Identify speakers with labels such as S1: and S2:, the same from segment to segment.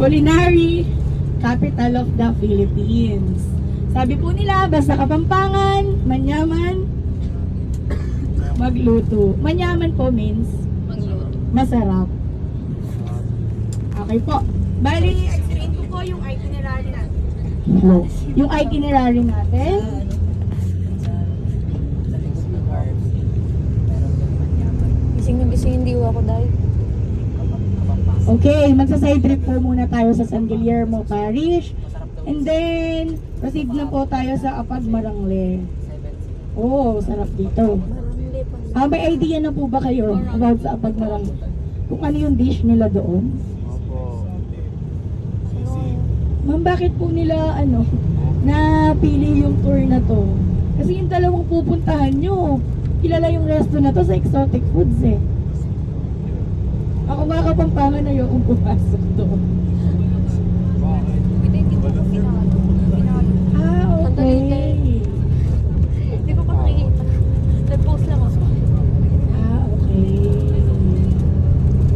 S1: Culinary capital of the Philippines. Sabi po nila, basta Kapampangan, manyaman, magluto. Manyaman po means
S2: Magluto.
S1: masarap. Okay po. Bali, explain ko po yung itinerary natin. Yung itinerary natin.
S2: Gising na gising, hindi ako dahil.
S1: Okay, magsa-side trip po muna tayo sa San Guillermo Parish. And then, proceed na po tayo sa Apag Marangle. Oh, sarap dito. May idea na po ba kayo about sa Apag Marangle? Kung ano yung dish nila doon? Ma'am, bakit po nila napili yung tour na to? Kasi yung dalawang pupuntahan nyo, kilala yung resto na to sa exotic foods eh. Ako mga Kapampangan na yung pumasok to. Okay.
S2: Hindi ko pa nakikita. Nag-post lang ako.
S1: Okay.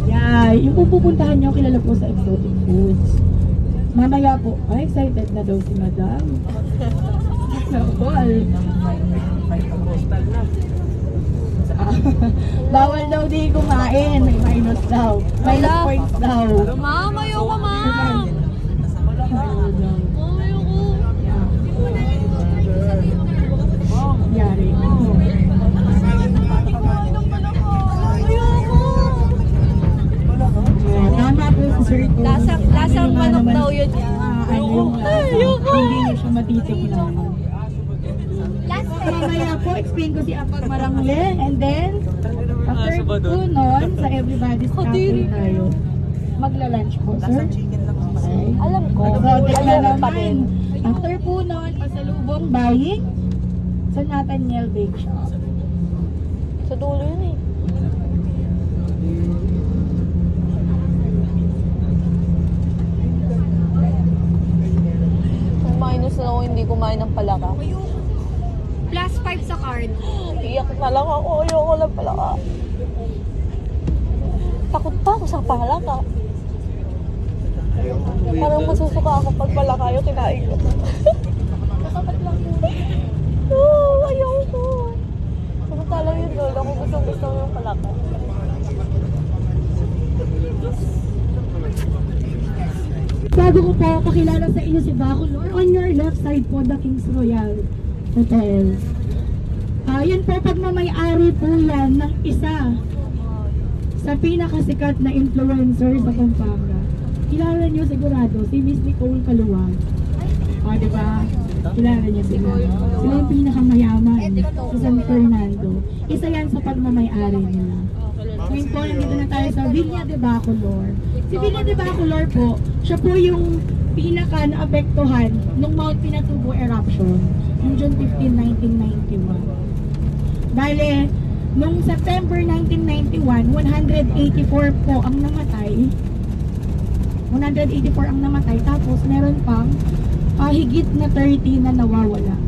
S1: Yeah, yung pupuntahan nyo, kilala po sa exotic foods. Mamaya po, excited na daw si Madam. Nakol. Bawal daw di kumain. May minus daw. Minus
S2: Wala.
S1: points daw.
S2: Ma'am, ayoko, ma'am. Ayoko.
S1: Yari. Tama po si Sir Tony.
S2: Lasang
S1: Ano
S2: manok
S1: naman,
S2: daw yun.
S1: ano yung lasa. Hindi niya siya matitignan. Mamaya po, explain ko si Apag Marangle. And then, after po nun, sa Everybody's Cafe tayo. Magla-lunch po, sir. Okay.
S2: Alam ko.
S1: Exotic na
S2: Alam pa
S1: naman.
S2: din.
S1: After po nun, pasalubong buying sa Nathaniel Bake Shop.
S2: Sa dulo yun eh. Kung minus na ako, hindi kumain ng palaka.
S3: Plus 5 sa card.
S2: Iyak na lang ako. Ayoko lang palaka. Takot pa ako sa palaka. Parang masusuka ako pag palaka yung kinain ko. Masakit lang yun. No, ayoko. Samantalang yun lolo, kung gusto mo yung palaka.
S1: Bago ko po pakilala sa inyo si Bacolor, on your left side po, the King's Royal Hotel. Yan po, pagmamayari po yan ng isa sa pinakasikat na influencer sa Pampanga. Kilala niyo sigurado, si Miss Nicole Caluwag. Diba? Kilala niyo sila. Sila yung pinakamayaman sa San Fernando. Isa yan sa pagmamayari nila. Ngayon po, nandito na tayo sa Villa de Bacolor. Si Villa de Bacolor po, siya po yung pinaka naapektuhan nung Mount Pinatubo eruption noong June 15, 1991. Bale, nung September 1991, 184 po ang namatay. 184 ang namatay, tapos meron pang higit na 30 na nawawala.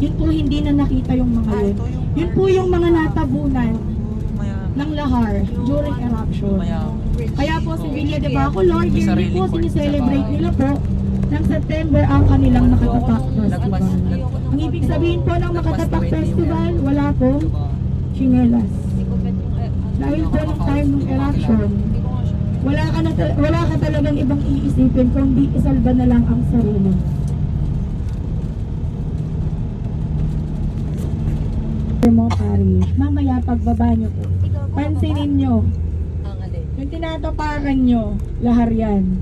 S1: Yun po hindi na nakita yung mga yun. Yun po yung mga natabunan ng lahar during eruption. Kaya po si Villa de Bacolor, yearly po sinicelebrate nila po ng September ang kanilang Makatapak Festival. Ang ibig sabihin po ng Makatapak Festival, wala pong chinelas. Dahil po ng time ng eruption, wala ka talagang ibang iisipin kundi isalba na lang ang sarili. Mo Parish. Mamaya pagbaba nyo po, pansinin nyo, yung tinatapakan nyo, lahar yan.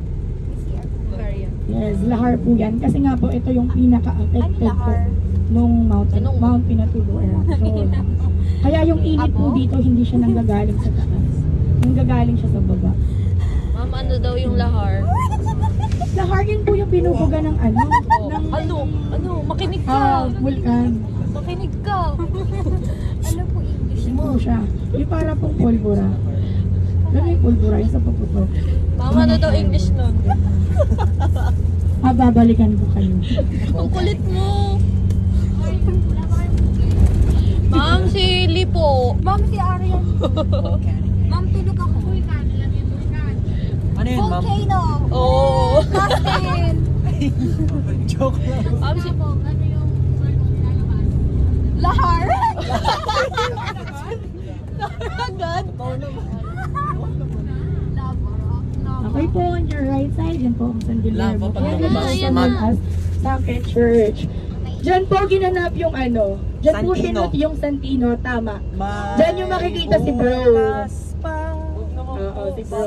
S1: Yes, lahar po yan. Kasi nga po, ito yung pinaka-affected po nung Mount Pinatubo eruption. Kaya yung init po dito, hindi siya nanggagaling sa taas. Nanggagaling siya sa baba.
S2: Ma'am, ano daw yung lahar?
S1: Lahar yun po yung pinubuga ng ano?
S2: Makinig ka.
S1: Vulkan.
S2: Makinig ka.
S3: Ano po English?
S1: Yun po siya. Yung para pong pulbura. Alam mo yung pulbura, yung sa paputok.
S2: Ma'am, ano daw English nun?
S1: Babalikan ko kayo.
S2: Ang kulit mo. Ma'am, si Lipo.
S3: Ma'am, si Arian. Ma'am, tulog ako. Vulkan. Alam niyo, vulkan.
S4: Ano yun, ma'am?
S3: Volcano.
S2: Oh.
S3: Plus 10.
S4: Joke lang.
S2: Ma'am, si
S3: Ano yung lalabas?
S2: Lahar! Agad?
S1: Okay po, on your right side, yan po ang San Guillermo.
S4: Lava pag
S1: Yan
S4: lumabas.
S1: po
S2: Ayan
S1: ang
S2: na.
S1: Sacred Church. Diyan po ginanap yung ano, diyan po
S4: Santino.
S1: sinot yung Santino, tama. Diyan yung makikita si Bro. Oo, si Bro.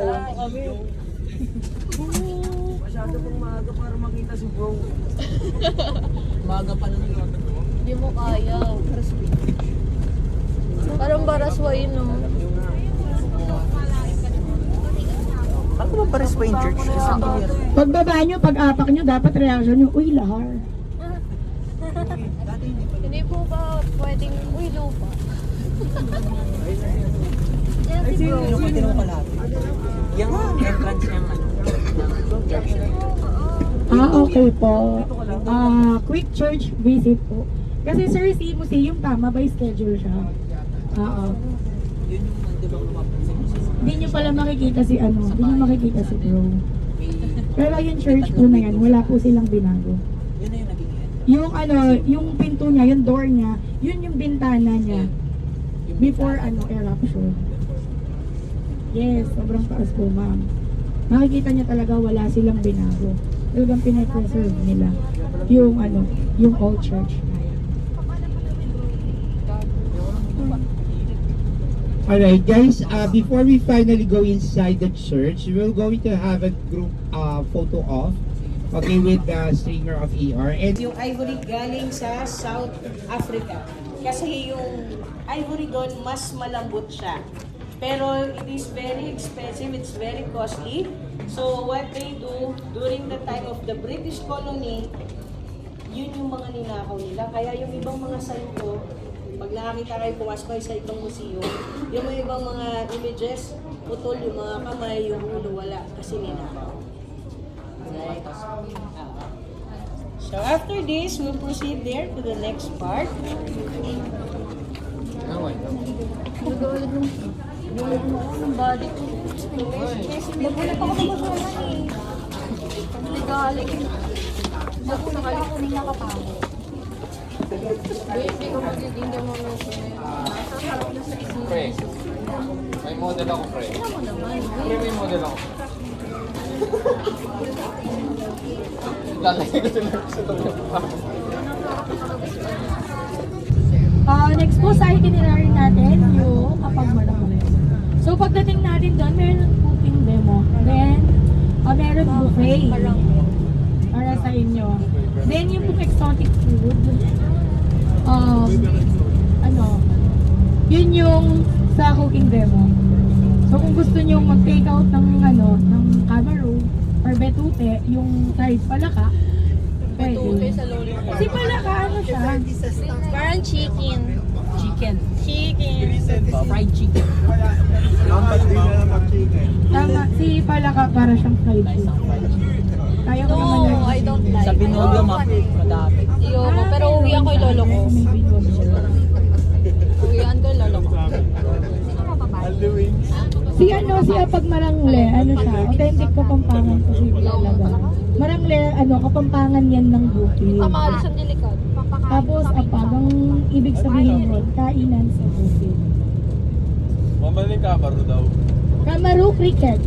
S4: Masyado pong maaga para makita si bro. Maaga pa na nila.
S2: Hindi mo kaya. Parang barasway, no?
S4: Ano ba pares pa yung church? Kasi ang bihira.
S1: Pagbaba nyo, pag-apak nyo, dapat reaction nyo, uy, lahar.
S2: Hindi po ba pwedeng, uy, lupa? Yan si bro.
S4: Ano ko tinong kalahati? Yung entrance niya ano.
S1: Okay po. Quick church visit po. Kasi sir, si museum tama, by schedule siya. Oo.
S4: Yun yung di ba lumapit sa museum?
S1: Hindi nyo pala makikita si ano, hindi nyo makikita si Bro. Pero yung church po na yan, wala po silang binago.
S4: Yun na yung naging entrance.
S1: Yung ano, yung pinto niya, yung door niya, yun yung bintana niya. Before ano, eruption. Yes, sobrang taas po ma'am. Makikita niya talaga wala silang binago. Talagang pinapreserve nila yung ano, yung old church na yan.
S5: Alright guys, before we finally go inside the church, we're going to have a group photo off, okay, with the singer of ER. And
S6: Yung ivory galing sa South Africa. Kasi yung ivory doon mas malambot siya. Pero it is very expensive, it's very costly. So what they do during the time of the British colony, yun yung mga ninakaw nila. Kaya yung ibang mga santo, pag nakakita kayo pumasok kayo sa ibang museum, yung mga ibang mga images, putol yung mga kamay, yung ulo, wala kasi ninakaw. Right? So after this, we'll proceed there to the next part.
S2: Ng body ko. Nagulat ako ng masama eh. Galing. Nagulat ako ng nakapangit. Hindi ko magiging demonation na yun. Nasa harap na sa isip.
S7: Pre, may model ako, pre.
S2: Ano mo naman?
S7: Pre, may model ako. Lalagay ko sila sa
S1: Next po sa itinerary natin, yung Kapagmalaki. So pagdating natin doon, meron cooking demo. Then, meron buffet para sa inyo. Then yung pong exotic food, yun yung sa cooking demo. So kung gusto nyo mag-take out ng ng camaro or betute, yung fried palaka,
S2: Tuloy
S1: pwede.
S2: sa lollipop.
S1: Si palaka, ano siya?
S2: Parang chicken.
S4: Chicken.
S2: Chicken.
S4: Fried chicken.
S1: Tama, si palaka para siyang fried chicken. Kaya ko naman
S2: No,
S1: lang.
S2: I don't like.
S4: Sa Binondo, madami.
S2: Ayoko, pero uwian ko yung lolo ko.
S1: May binulo.
S2: Uwian ko yung lolo ko.
S1: Si si Apagmarangle, ano siya, authentic Kapampangan kasi talaga. Marangle, Kapampangan yan ng bukid.
S2: Kamalis ang delikado.
S1: Tapos apag, ang ibig sabihin nun, kainan sa bukid.
S7: Mamaling kamaro daw.
S1: Kamaru Cricket.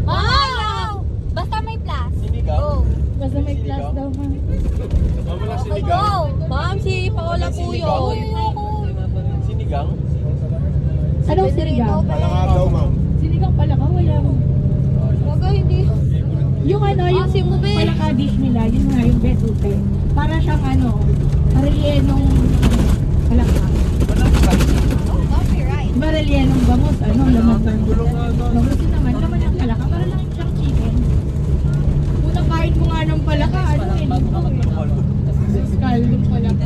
S3: Wow! Basta may plus.
S7: Sinigang?
S3: Go.
S1: Basta may class daw ha.
S7: Mamalang
S3: Go!
S7: sinigang?
S2: Ma'am, si Paola Puyo.
S7: Sinigang?
S1: Anong sinigang? Sinigang pala ka, wala mo.
S2: Wag hindi.
S1: Yung yung
S2: si Mube.
S1: palaka dish nila, yun nga yung betute. Para siyang relyenong palaka.
S3: Copyright.
S1: Relyenong bangus, laman ng bangus yun naman, laman ng palaka, para lang siyang chicken. Unang kahit mo nga ng palaka, skull yung palaka.